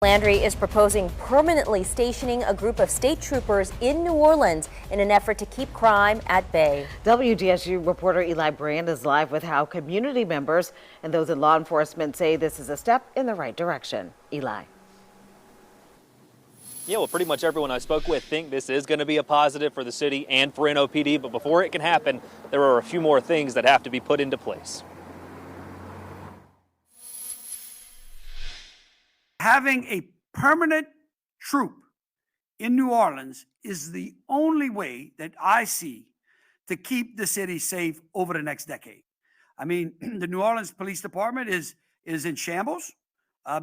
Landry is proposing permanently stationing a group of state troopers in New Orleans in an effort to keep crime at bay. WDSU reporter Eli Brand is live with how community members and those in law enforcement say this is a step in the right direction. Eli. Yeah, well, pretty much everyone I spoke with think this is going to be a positive for the city and for NOPD, but before it can happen, there are a few more things that have to be put into place. Having a permanent troop in New Orleans is the only way that I see to keep the city safe over the next decade. I mean, the New Orleans Police Department is in shambles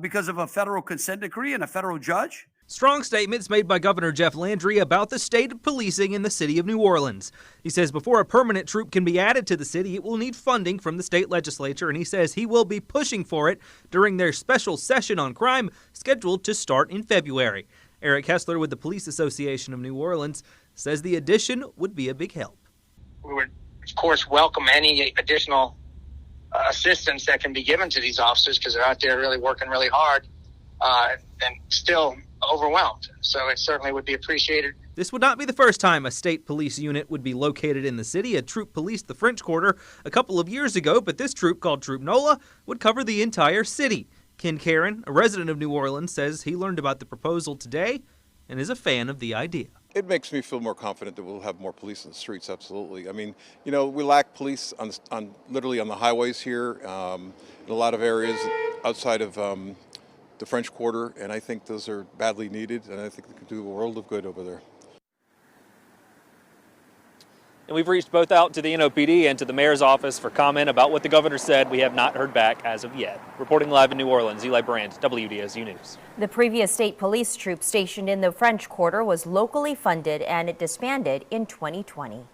because of a federal consent decree and a federal judge. Strong statements made by Governor Jeff Landry about the state of policing in the city of New Orleans. He says before a permanent troop can be added to the city, it will need funding from the state legislature, and he says he will be pushing for it during their special session on crime scheduled to start in February. Eric Hessler with the Police Association of New Orleans says the addition would be a big help. We would, of course, welcome any additional assistance that can be given to these officers because they're out there really working really hard and still overwhelmed. So it certainly would be appreciated. This would not be the first time a state police unit would be located in the city. A troop policed the French Quarter a couple of years ago, but this troop, called Troop NOLA, would cover the entire city. Ken Karen, a resident of New Orleans, says he learned about the proposal today and is a fan of the idea. It makes me feel more confident that we'll have more police in the streets, absolutely. I mean, you know, we lack police on literally on the highways here, in a lot of areas outside of the French Quarter, and I think those are badly needed, and I think they could do a world of good over there. And we've reached both out to the NOPD and to the mayor's office for comment about what the governor said. We have not heard back as of yet. Reporting live in New Orleans, Eli Brand, WDSU News. The previous state police troop stationed in the French Quarter was locally funded and it disbanded in 2020.